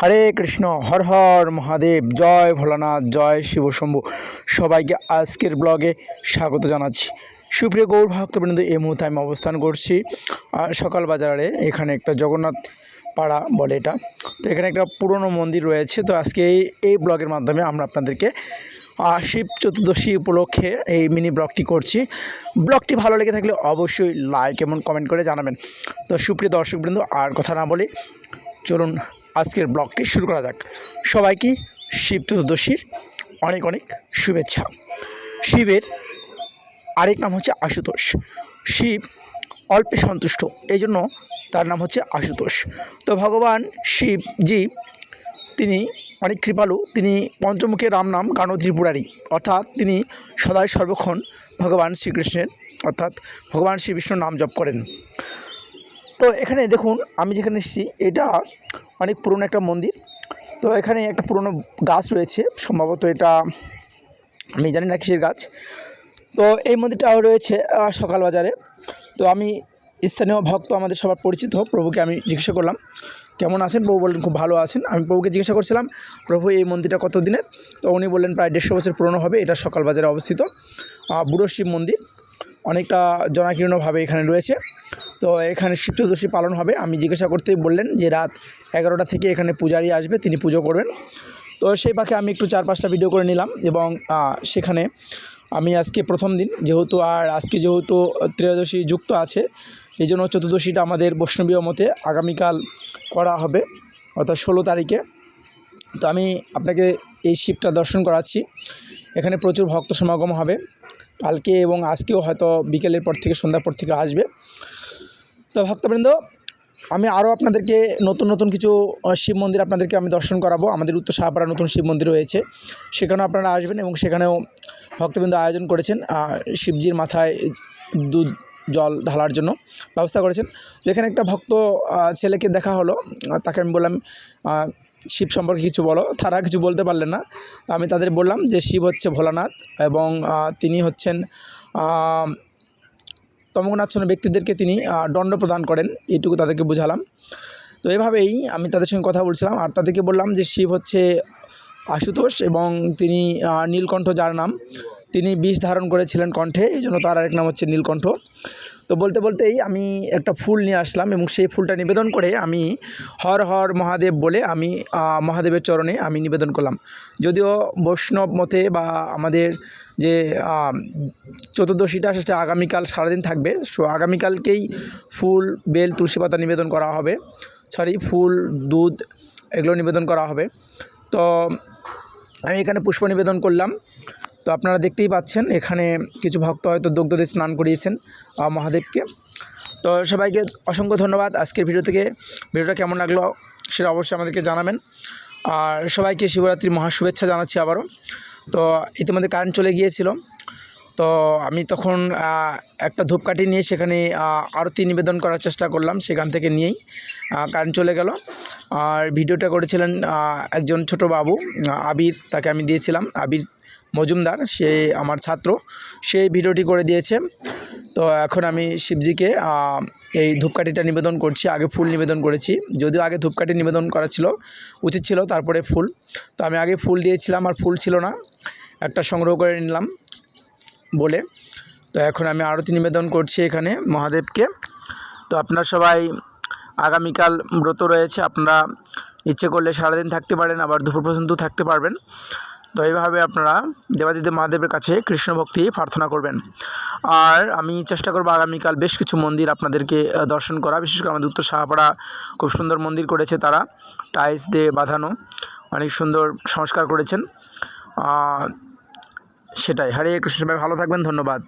হরে কৃষ্ণ, হর হর মহাদেব, জয় ভোলানাথ, জয় শিব শম্ভু। সবাইকে আজকের ব্লগে স্বাগত জানাচ্ছি। সুপ্রিয় গৌর ভক্তবৃন্দ, এই মুহূর্তে আমি অবস্থান করছি সকাল বাজারে। এখানে একটা জগন্নাথ পাড়া বলে এটা। তো এখানে একটা পুরনো মন্দির রয়েছে। তো আজকে এই ব্লগের মাধ্যমে আমরা আপনাদেরকে শিব চতুর্দশী উপলক্ষে এই মিনি ব্লগটি করছি। ব্লগটি ভালো লেগে থাকলে অবশ্যই লাইক এবং কমেন্ট করে জানাবেন। তো সুপ্রিয় দর্শকবৃন্দ, আর কথা না বলে চলুন আজকের ব্লগটি শুরু করা যাক। সবাইকে শিব চতুর্দশীর অনেক অনেক শুভেচ্ছা। শিবের আরেক নাম হচ্ছে আশুতোষ। শিব অল্পে সন্তুষ্ট, এই জন্য তার নাম হচ্ছে আশুতোষ। তো ভগবান শিবজি তিনি অনেক কৃপালু। তিনি পঞ্চমুখী রাম নাম কানো ত্রিপুরারি, অর্থাৎ তিনি সদাই সর্বক্ষণ ভগবান শ্রীকৃষ্ণের অর্থাৎ ভগবান শ্রীবিষ্ণুর নাম জপ করেন। তো এখানে দেখুন, আমি যেখানে এসেছি এটা অনেক পুরনো একটা মন্দির। তো এখানে একটা পুরনো গাছ রয়েছে, সম্ভবত এটা আমি জানি না কিসের গাছ। তো এই মন্দিরটাও রয়েছে সকাল বাজারে। তো আমি স্থানীয় ভক্ত, আমাদের সবার পরিচিত প্রভুকে আমি জিজ্ঞাসা করলাম কেমন আছেন। প্রভু বললেন খুব ভালো আছেন। আমি প্রভুকে জিজ্ঞাসা করছিলাম, প্রভু এই মন্দিরটা কত দিনের? তো উনি বললেন প্রায় 150 বছর পুরনো হবে। এটা সকাল বাজারে অবস্থিত বুড়ো শিব মন্দির, অনেকটা জনাকীর্ণভাবে এখানে রয়েছে। তো এখানে শিব চতুর্দশী পালন হবে। আমি জিজ্ঞাসা করতেই বললেন যে রাত 11টা থেকে এখানে পূজারি আসবে, তিনি পুজো করবেন। তো সেই পাখে আমি একটু 4-5টা ভিডিও করে নিলাম এবং সেখানে আমি আজকে প্রথম দিন যেহেতু, আর আজকে যেহেতু ত্রয়োদশী যুক্ত আছে, এই জন্য চতুর্দশীটা আমাদের বৈষ্ণবীয় মতে আগামীকাল করা হবে, অর্থাৎ 16 তারিখে। তো আমি আপনাকে এই শিবটা দর্শন করাচ্ছি। এখানে প্রচুর ভক্ত সমাগম হবে কালকে এবং আজকেও, হয়তো বিকেলের পর থেকে সন্ধ্যার পর থেকে আসবে। তো ভক্তবৃন্দ, আমি আরও আপনাদেরকে নতুন নতুন কিছু শিব মন্দির আপনাদেরকে আমি দর্শন করাবো। আমাদের উত্তর সাহাপাড়া নতুন শিব মন্দির রয়েছে, সেখানেও আপনারা আসবেন এবং সেখানেও ভক্তবৃন্দ আয়োজন করেছেন শিবজির মাথায় দুধ জল ঢালার জন্য ব্যবস্থা করেছেন। যেখানে একটা ভক্ত ছেলেকে দেখা হলো, তাকে আমি বললাম শিব সম্পর্কে কিছু বলো। তারা কিছু বলতে পারলেন না। তো আমি তাদের বললাম যে শিব হচ্ছে ভোলানাথ এবং তিনি হচ্ছেন তমোগুণাচ্ছন্ন ব্যক্তিদেরকে তিনি দণ্ড প্রদান করেন, এইটুকু তাদেরকে বুঝালাম। তো এভাবেই আমি তাদের সঙ্গে কথা বলছিলাম আর তাদেরকে বললাম যে শিব হচ্ছে আশুতোষ এবং তিনি নীলকণ্ঠ যার নাম, তিনি বিষ ধারণ করেছিলেন কণ্ঠে, এই জন্য তার আরেক নাম হচ্ছে নীলকণ্ঠ। তো বলতে বলতেই আমি একটা ফুল নিয়ে আসলাম এবং সেই ফুলটা নিবেদন করে আমি হর হর মহাদেব বলে আমি মহাদেবের চরণে আমি নিবেদন করলাম। যদিও বৈষ্ণব মতে বা আমাদের যে চতুর্দশীটা সেটা আগামীকাল সারাদিন থাকবে, সো আগামীকালকেই ফুল বেল তুলসী পাতা নিবেদন করা হবে, ফুল দুধ এগুলো নিবেদন করা হবে। তো আমি এখানে পুষ্প নিবেদন করলাম। তো আপনারা দেখতেই পাচ্ছেন এখানে কিছু ভক্ত হয়তো দুগ্ধ দিয়ে স্নান করিয়েছেন মহাদেবকে। তো সবাইকে অসংখ্য ধন্যবাদ। আজকের ভিডিওটা কেমন লাগলো সেটা অবশ্যই আমাদেরকে জানাবেন। আর সবাইকে শিবরাত্রির মহাশুভেচ্ছা জানাচ্ছি আবারও। তো ইতিমধ্যে কারেন্ট চলে গিয়েছিল, তো আমি তখন একটা ধূপকাঠি নিয়ে সেখানে আরতি নিবেদন করার চেষ্টা করলাম, সেখান থেকে নিয়েই কারেন্ট চলে গেল। আর ভিডিওটা করেছিলেন একজন ছোট বাবু আবির, তাকে আমি দিয়েছিলাম, আবির মজুমদার, সে আমার ছাত্র, সেই ভিডিওটি করে দিয়েছে। তো এখন আমি শিবজিকে এই ধূপকাঠিটা নিবেদন করছি। আগে ফুল নিবেদন করেছি, যদিও আগে ধূপকাঠি নিবেদন করা উচিত ছিল, তারপরে ফুল। তো আমি আগে ফুল দিয়েছিলাম আর ফুল ছিল না, একটা সংগ্রহ করে নিলাম বলে। তো এখন আমি আরতি নিবেদন করছি এখানে মহাদেবকে। তো আপনারা সবাই আগামীকাল ব্রত রয়েছে, আপনারা ইচ্ছে করলে সারাদিন থাকতে পারেন, আবার দুপুর পর্যন্ত থাকতে পারবেন। তো এইভাবে আপনারা দেবাদিদেব মহাদেবের কাছে কৃষ্ণ ভক্তি প্রার্থনা করবেন। আর আমি চেষ্টা করব আগামীকাল বেশ কিছু মন্দির আপনাদেরকে দর্শন করা। বিশেষ করে আমাদের উত্তর সাহাপাড়া খুব সুন্দর মন্দির করেছে, তারা টাইলস দিয়ে বাঁধানো, অনেক সুন্দর সংস্কার করেছেন। সেটাই। হরে কৃষ্ণ, সবাই ভালো থাকবেন, ধন্যবাদ।